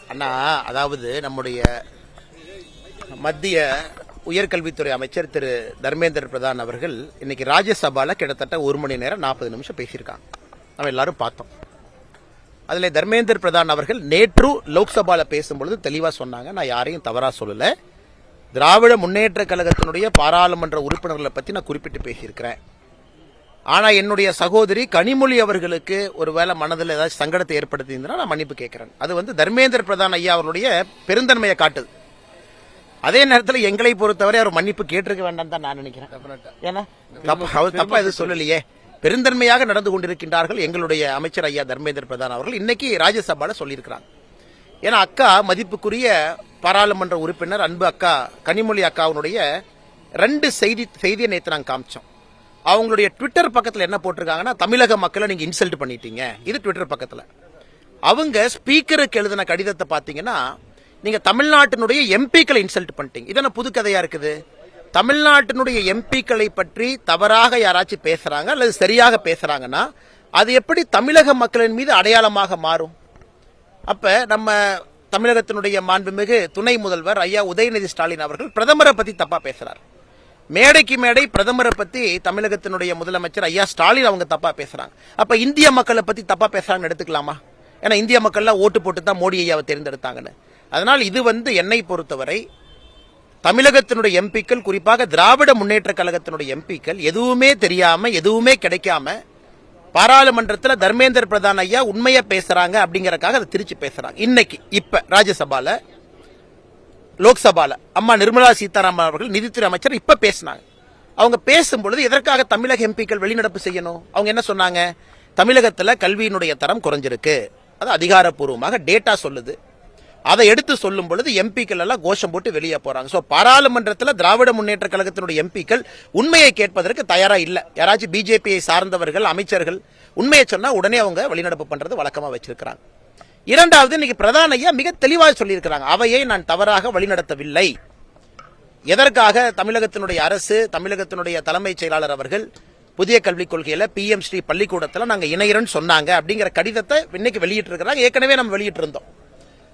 அண்ணா, அதாவது நம்முடைய மத்திய உயர்கல்வித்துறை அமைச்சர் திரு தர்மேந்திர பிரதான் அவர்கள் இன்னைக்கு ராஜ்யசபால கிட்டத்தட்ட 1 மணி நேரம் 40 நிமிஷம் பேசியிருக்காங்க. நம்ம எல்லாரும் பார்த்தோம். அதில் தர்மேந்திர பிரதான் அவர்கள் நேற்று லோக்சபால பேசும்பொழுது தெளிவா சொன்னாங்க. நான் யாரையும் தவறா சொல்லல. திராவிட முன்னேற்ற கழகத்தினுடைய பாராளுமன்ற உறுப்பினர்களை பத்தி நான் குறிப்பிட்டு பேசியிருக்கிறேன். ஆனா என்னுடைய சகோதரி கனிமொழி அவர்களுக்கு ஒருவேளை மனதில் ஏதாச்சும் சங்கடத்தை ஏற்படுத்தியிருந்தா நான் மன்னிப்பு கேட்கிறேன். அது தர்மேந்திர பிரதான் ஐயா அவருடைய பெருந்தன்மையை காட்டுது. அதே நேரத்தில் எங்களை பொறுத்தவரை அவர் மன்னிப்பு கேட்டிருக்க வேண்டாம் தான் நான் நினைக்கிறேன். ஏன்னா அவர் தப்பா எதுவும் சொல்லலையே. பெருந்தன்மையாக நடந்து கொண்டிருக்கின்றார்கள் எங்களுடைய அமைச்சர் ஐயா தர்மேந்திர பிரதான் அவர்கள் இன்னைக்கு ராஜ்யசபால சொல்லியிருக்கிறாங்க. ஏன்னா அக்கா மதிப்புக்குரிய பாராளுமன்ற உறுப்பினர் அன்பு அக்கா கனிமொழி அக்காவுடைய 2 செய்தியை நேற்று நாங்கள் காமிச்சோம். அவங்களுடைய ட்விட்டர் பக்கத்தில் என்ன போட்டிருக்காங்கன்னா, தமிழக மக்களை நீங்க இன்சல்ட் பண்ணிட்டீங்க. இது ட்விட்டர் பக்கத்தில். அவங்க ஸ்பீக்கருக்கு எழுதின கடிதத்தை பார்த்தீங்கன்னா, நீங்க தமிழ்நாட்டினுடைய எம்பிக்களை இன்சல்ட் பண்ணிட்டீங்க. இதென்ன புது கதையா இருக்குது? தமிழ்நாட்டினுடைய எம்பிக்களை பற்றி தவறாக யாராச்சும் பேசுறாங்க அல்லது சரியாக பேசுறாங்கன்னா அது எப்படி தமிழக மக்களின் மீது அடையாளமாக மாறும்? அப்ப நம்ம தமிழகத்தினுடைய மாண்புமிகு துணை முதல்வர் ஐயா உதயநிதி ஸ்டாலின் அவர்கள் பிரதமரை பத்தி தப்பா பேசுறார். மேடைக்கு மேடை பிரதமரை பத்தி தமிழகத்தினுடைய முதலமைச்சர் ஐயா ஸ்டாலின் அவங்க தப்பா பேசுறாங்க. அப்ப இந்திய மக்களை பத்தி தப்பா பேசுறாங்கன்னு எடுத்துக்கலாமா? ஏன்னா இந்திய மக்கள்லாம் ஓட்டு போட்டு தான் மோடி ஐயாவை தேர்ந்தெடுத்தாங்கன்னு. அதனால் இது என்னை பொறுத்தவரை தமிழகத்தினுடைய எம்பிக்கள், குறிப்பாக திராவிட முன்னேற்ற கழகத்தினுடைய எம்பிக்கள் எதுவுமே தெரியாம எதுவுமே கிடைக்காம பாராளுமன்றத்தில் தர்மேந்திர பிரதான் ஐயா உண்மையா பேசுறாங்க அப்படிங்கறக்காக அதை திருச்சி பேசுறாங்க. இன்னைக்கு இப்ப ராஜ்யசபால லோக்சபால அம்மா நிர்மலா சீதாராமன் அவர்கள் நிதித்துறை அமைச்சர் இப்ப பேசினாங்க. அவங்க பேசும்பொழுது எதற்காக தமிழக எம்பிக்கள் வெளிநடப்பு செய்யணும்? அவங்க என்ன சொன்னாங்க? தமிழகத்துல கல்வியினுடைய தரம் குறைஞ்சிருக்கு, அது அதிகாரப்பூர்வமாக டேட்டா சொல்லுது. அதை எடுத்து சொல்லும் பொழுது எம்பிக்கள் எல்லாம் கோஷம் போட்டு வெளியே போறாங்க. சோ பாராளுமன்றத்தில் திராவிட முன்னேற்ற கழகத்தினுடைய எம்பிக்கள் உண்மையை கேட்பதற்கு தயாரா இல்ல. யாராச்சும் பிஜேபியை சார்ந்தவர்கள் அமைச்சர்கள் உண்மையை சொன்னா உடனே அவங்க வெளிநடப்பு பண்றது வழக்கமா வச்சிருக்கிறாங்க. இரண்டாவது, இன்னைக்கு பிரதான் ஐயா மிக தெளிவாக சொல்லியிருக்கிறாங்க, அவையை நான் தவறாக வழிநடத்தவில்லை. எதற்காக தமிழகத்தினுடைய அரசு, தமிழகத்தினுடைய தலைமைச் செயலாளர் அவர்கள் புதிய கல்விக் கொள்கையில PM ஸ்ரீ பள்ளிக்கூடத்தில் நாங்க இணையறன்னு சொன்னாங்க அப்படிங்கிற கடிதத்தை இன்னைக்கு வெளியிட்டு இருக்கிறாங்க. ஏற்கனவே நம்ம வெளியிட்டு இருந்தோம்.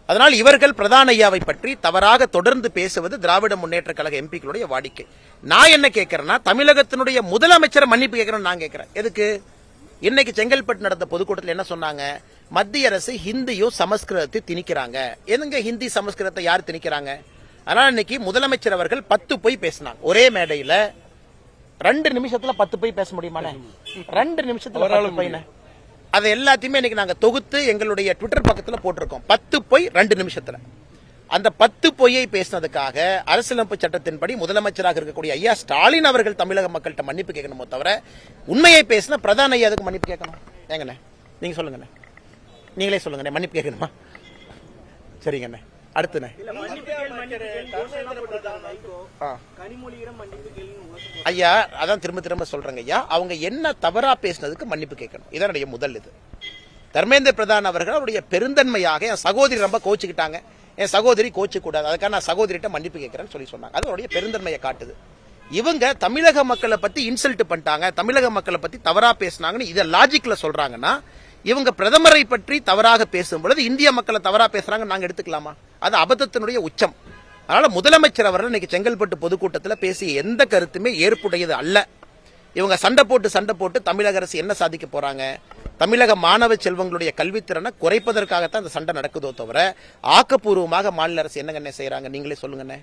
அதனால் இவர்கள் பிரதான் ஐயாவை பற்றி தவறாக தொடர்ந்து பேசுவது திராவிட முன்னேற்ற கழக எம்பிக்களுடைய வாடிக்கை. நான் என்ன கேட்கிறேன்னா, தமிழகத்தினுடைய முதலமைச்சர் மன்னிப்பு கேட்கிறேன்னு நான் கேட்கிறேன். எதுக்கு? இன்னைக்கு செங்கல்பட்டு நடந்த பொதுக்கூட்டத்தில் என்ன சொன்னாங்க? மத்திய அரசு ஹிந்தியும் சமஸ்கிருதத்தை திணிக்கிறாங்க. எதுங்க ஹிந்தி சமஸ்கிருதத்தை யார் திணிக்கிறாங்க? அதனால இன்னைக்கு முதலமைச்சர் அவர்கள் 10 போய் பேசினாங்க. ஒரே மேடையில 2 நிமிஷத்துல 10 போய் பேச முடியுமாண்ணே? 2 நிமிஷத்துல 10 போய் அதை எல்லாத்தையுமே இன்னைக்கு நாங்க தொகுத்து எங்களுடைய ட்விட்டர் பக்கத்துல போட்டிருக்கோம். 10 போய் 2 நிமிஷத்துல. அந்த 10 பொய்யை பேசினதுக்காக அரசியலமைப்பு சட்டத்தின்படி முதலமைச்சராக இருக்கக்கூடிய ஐயா ஸ்டாலின் அவர்கள் தமிழக மக்கள்கிட்ட மன்னிப்பு கேட்கணுமோ தவிர உண்மையை பேசின பிரதான் ஐயா அதுக்கு மன்னிப்பு கேட்கணும்? ஏங்கண்ணே நீங்க சொல்லுங்கண்ணே, நீங்களே சொல்லுங்கண்ணே, மன்னிப்பு கேட்கணுமா? சரிங்கண்ணே. அடுத்துண்ணே, ஐயா அதான் திரும்ப திரும்ப சொல்றேங்க ஐயா, அவங்க என்ன தவறா பேசினதுக்கு மன்னிப்பு கேட்கணும். இதனுடைய முதல் இது. தர்மேந்திர பிரதான் அவர்கள் அவருடைய பெருந்தன்மையாக என் சகோதரி ரொம்ப கோச்சுக்கிட்டாங்க, என் சகோதரி கோச்சு கூடாது, அதுக்காக நான் சகோதரிட்ட மன்னிப்பு கேட்கிறேன்னு சொல்லி சொன்னாங்க. அது அவருடைய பெருந்தன்மையை காட்டுது. இவங்க தமிழக மக்களை பத்தி இன்சல்ட் பண்ணிட்டாங்க, தமிழக மக்களை பத்தி தவறா பேசினாங்கன்னு இதை லாஜிக்ல சொல்றாங்கன்னா, இவங்க பிரதமரை பற்றி தவறாக பேசும் பொழுது இந்திய மக்களை தவறா பேசுறாங்க நாங்க எடுத்துக்கலாமா? அது அபத்தத்தினுடைய உச்சம். அதனால முதலமைச்சர் அவர்கள் இன்னைக்கு செங்கல்பட்டு பொதுக்கூட்டத்தில் பேசிய எந்த கருத்துமே ஏற்புடையது அல்ல. இவங்க சண்டை போட்டு தமிழக அரசு என்ன சாதிக்க போறாங்க? தமிழக மாணவ செல்வங்களுடைய கல்வித்திறனை குறைப்பதற்காகத்தான் இந்த சண்டை நடக்குதோ தவிர ஆக்கப்பூர்வமாக மாநில அரசு என்னங்க செய்யறாங்க? நீங்களே சொல்லுங்க.